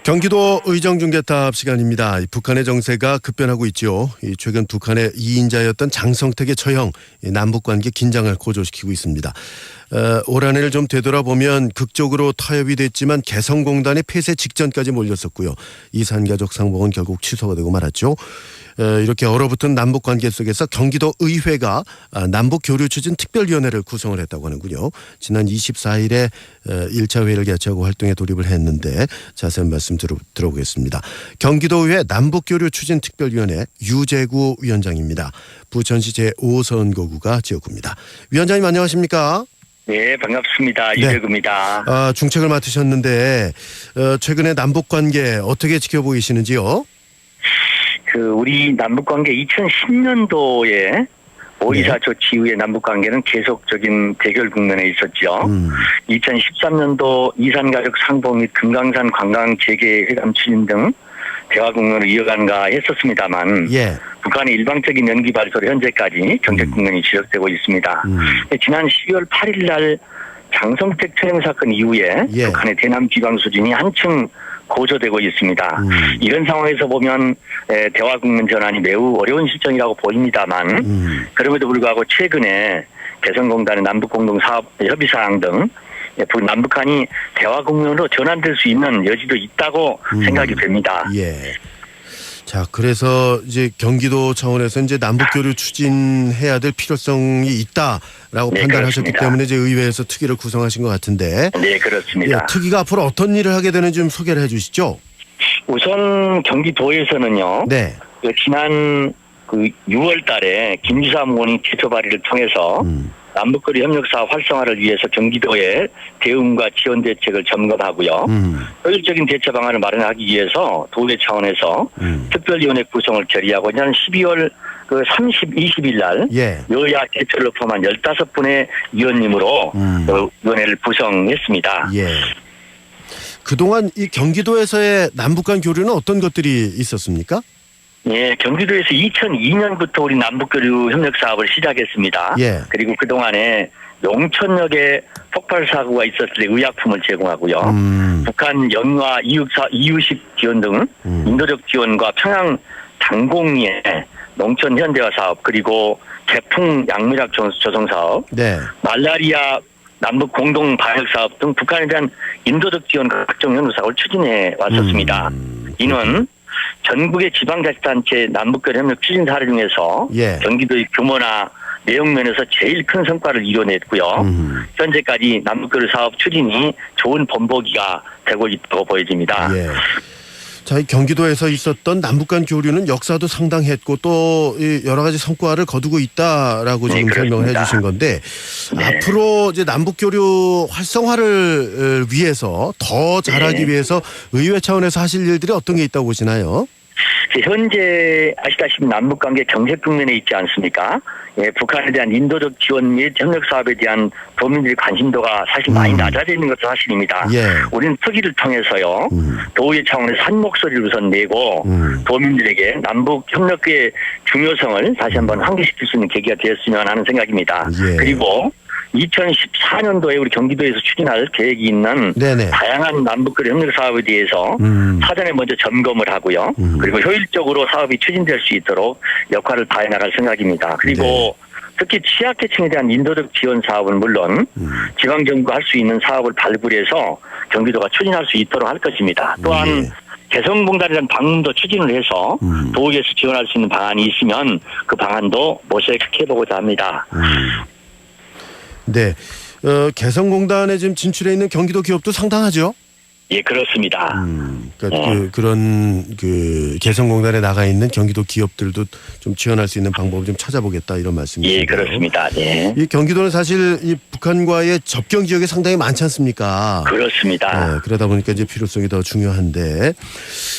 경기도 의정중계탑 시간입니다. 북한의 정세가 급변하고 있죠. 최근 북한의 2인자였던 장성택의 처형, 남북관계 긴장을 고조시키고 있습니다. 올 한 해를 좀 되돌아보면 극적으로 타협이 됐지만 개성공단의 폐쇄 직전까지 몰렸었고요. 이산가족 상봉은 결국 취소가 되고 말았죠. 이렇게 얼어붙은 남북관계 속에서 경기도 의회가 남북교류추진 특별위원회를 구성을 했다고 하는군요. 지난 24일에 1차 회의를 개최하고 활동에 돌입을 했는데 자세한 말씀 들어보겠습니다. 경기도의회 남북교류추진 특별위원회 유재구 위원장입니다. 부천시 제5선거구가 지역구입니다. 위원장님 안녕하십니까? 네, 반갑습니다. 유재구입니다. 중책을 맡으셨는데 최근에 남북관계 어떻게 지켜보이시는지요? 우리 남북관계 2010년도에 5.24 조치 이후에 남북관계는 계속적인 대결 국면에 있었죠. 2013년도 이산가족 상봉 및 금강산 관광 재개 회담 추진 등 대화 국면을 이어간가 했었습니다만 북한의 일방적인 연기 발표로 현재까지 경제 국면이 지속되고 있습니다. 지난 12월 8일 날 장성택 처형 사건 이후에 북한의 대남 비방 수준이 한층 고조되고 있습니다. 이런 상황에서 보면 대화 국면 전환이 매우 어려운 실정이라고 보입니다만 그럼에도 불구하고 최근에 개성공단의 남북공동사업 협의사항 등 남북한이 대화 국면으로 전환될 수 있는 여지도 있다고 생각이 됩니다. 자, 그래서 이제 경기도 차원에서 이제 남북교류 추진해야 될 필요성이 있다라고 판단하셨기 그렇습니다. 때문에 이제 의회에서 특위를 구성하신 것 같은데. 네, 그렇습니다. 특위가 앞으로 어떤 일을 하게 되는지 좀 소개를 해주시죠. 우선 경기도에서는요. 지난 6월달에 김지사무원이 제초 발의를 통해서 남북거리 협력사업 활성화를 위해서 경기도의 대응과 지원 대책을 점검하고요. 효율적인 대처 방안을 마련하기 위해서 도의 차원에서 특별위원회 구성을 결의하고 지난 12월 20일 날 여야 대표를 포함한 15분의 위원님으로 위원회를 구성했습니다. 그동안 이 경기도에서의 남북 간 교류는 어떤 것들이 있었습니까? 경기도에서 2002년부터 우리 남북교류 협력 사업을 시작했습니다. 그리고 그동안에 용천역에 폭발 사고가 있었을 때 의약품을 제공하고요. 북한 영유아 이유식 지원 등 인도적 지원과 평양 당공리의 농촌 현대화 사업 그리고 개풍 약물약 조성 사업, 말라리아 남북 공동 방역 사업 등 북한에 대한 인도적 지원과 각종 협력 사업을 추진해 왔었습니다. 이는 전국의 지방자치단체 남북교류 협력 추진 사례 중에서 경기도의 규모나 내용 면에서 제일 큰 성과를 이뤄냈고요. 현재까지 남북교류 사업 추진이 좋은 본보기가 되고 있다고 보여집니다. 자, 이 경기도에서 있었던 남북 간 교류는 역사도 상당했고 또 여러 가지 성과를 거두고 있다라고 지금 설명을 해주신 건데 앞으로 이제 남북 교류 활성화를 위해서 더 잘하기 위해서 의회 차원에서 하실 일들이 어떤 게 있다고 보시나요? 현재 아시다시피 남북관계 경제 국면에 있지 않습니까? 북한에 대한 인도적 지원 및 협력 사업에 대한 도민들의 관심도가 사실 많이 낮아져 있는 것도 사실입니다. 우리는 특위를 통해서요. 도의 차원에서 한 목소리를 우선 내고 도민들에게 남북 협력의 중요성을 다시 한번 환기시킬 수 있는 계기가 되었으면 하는 생각입니다. 그리고 2014년도에 우리 경기도에서 추진할 계획이 있는 다양한 남북거리 협력 사업에 대해서 사전에 먼저 점검을 하고요. 그리고 효율적으로 사업이 추진될 수 있도록 역할을 다해 나갈 생각입니다. 그리고 특히 취약계층에 대한 인도적 지원 사업은 물론 지방정부가 할 수 있는 사업을 발굴해서 경기도가 추진할 수 있도록 할 것입니다. 또한 개성공단이라는 방문도 추진을 해서 도에서 지원할 수 있는 방안이 있으면 그 방안도 모색해보고자 합니다. 개성공단에 지금 진출해 있는 경기도 기업도 상당하죠? 그렇습니다. 그런 개성공단에 나가 있는 경기도 기업들도 좀 지원할 수 있는 방법을 좀 찾아보겠다 이런 말씀이시죠? 그렇습니다. 이 경기도는 사실 이 북한과의 접경 지역이 상당히 많지 않습니까? 그렇습니다. 그러다 보니까 이제 필요성이 더 중요한데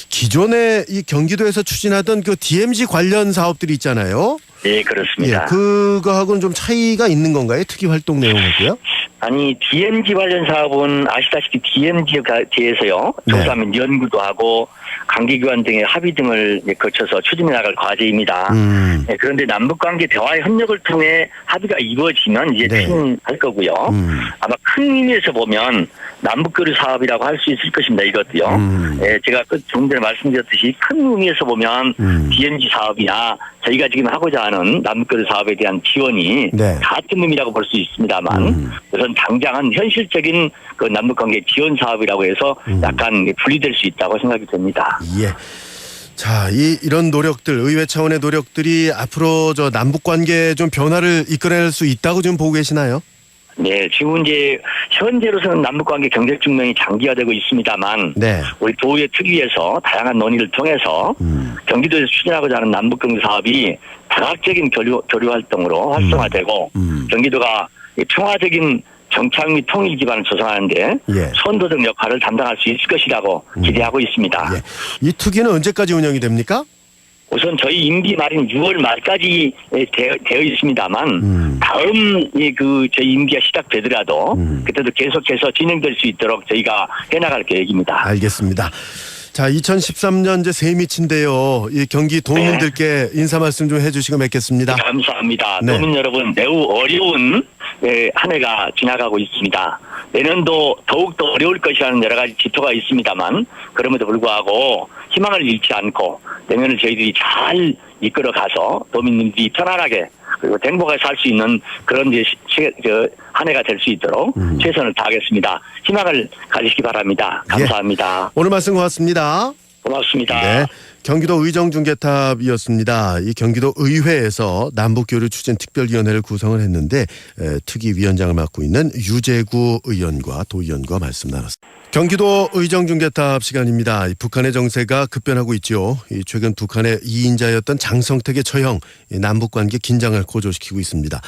기존에 이 경기도에서 추진하던 그 DMZ 관련 사업들이 있잖아요. 그렇습니다. 그거하고는 좀 차이가 있는 건가요? 특이 활동 내용하고요? 아니 DMZ 관련 사업은 아시다시피 DMZ에서요 조사하면 연구도 하고 관계기관 등의 합의 등을 거쳐서 추진해 나갈 과제입니다. 그런데 남북관계 대화의 협력을 통해 합의가 이루어지면 이제 추진할 거고요. 아마 큰 의미에서 보면 남북교류 사업이라고 할 수 있을 것입니다. 이것도요. 제가 좀 전에 말씀드렸듯이 큰 의미에서 보면 DMZ 사업이나 저희가 지금 하고자 하는 남북교류 사업에 대한 지원이 같은 의미라고 볼 수 있습니다만 우선 당장은 현실적인 그 남북관계 지원 사업이라고 해서 약간 분리될 수 있다고 생각이 됩니다. 예. 자, 이런 노력들, 의회 차원의 노력들이 앞으로 저 남북관계에 좀 변화를 이끌어낼 수 있다고 좀 보고 계시나요? 네, 지금 이제 현재로서는 남북관계 경제 증명이 장기화되고 있습니다만 우리 도의회 특위에서 다양한 논의를 통해서 경기도에서 추진하고자 하는 남북경제 사업이 다각적인 교류 활동으로 활성화되고 경기도가 평화적인 정착 및 통일 기반을 조성하는데 선도적 역할을 담당할 수 있을 것이라고 기대하고 있습니다. 이 특위는 언제까지 운영이 됩니까? 우선 저희 임기 말인 6월 말까지 되어 있습니다만 다음 저희 임기가 시작되더라도 그때도 계속해서 진행될 수 있도록 저희가 해나갈 계획입니다. 알겠습니다. 자, 2013년 이제 새해미친데요. 이 경기 도민들께 인사 말씀 좀 해주시고 맺겠습니다. 감사합니다. 도민 여러분 매우 어려운 한 해가 지나가고 있습니다. 내년도 더욱더 어려울 것이라는 여러 가지 지표가 있습니다만 그럼에도 불구하고 희망을 잃지 않고 내년을 저희들이 잘 이끌어가서 도민님들이 편안하게 그리고 행복하게 살 수 있는 그런 한 해가 될 수 있도록 최선을 다하겠습니다. 희망을 가지시기 바랍니다. 감사합니다. 오늘 말씀 고맙습니다. 고맙습니다. 네, 경기도 의정중개탑이었습니다. 이 경기도 의회에서 남북교류 추진 특별위원회를 구성을 했는데 특위위원장을 맡고 있는 유재구 의원과 도의원과 말씀 나눴습니다. 경기도 의정중개탑 시간입니다. 북한의 정세가 급변하고 있죠. 최근 북한의 2인자였던 장성택의 처형, 남북관계 긴장을 고조시키고 있습니다.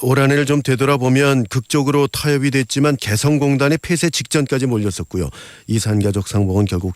올 한 해를 좀 되돌아보면 극적으로 타협이 됐지만 개성공단의 폐쇄 직전까지 몰렸었고요. 이산가족 상봉은 결국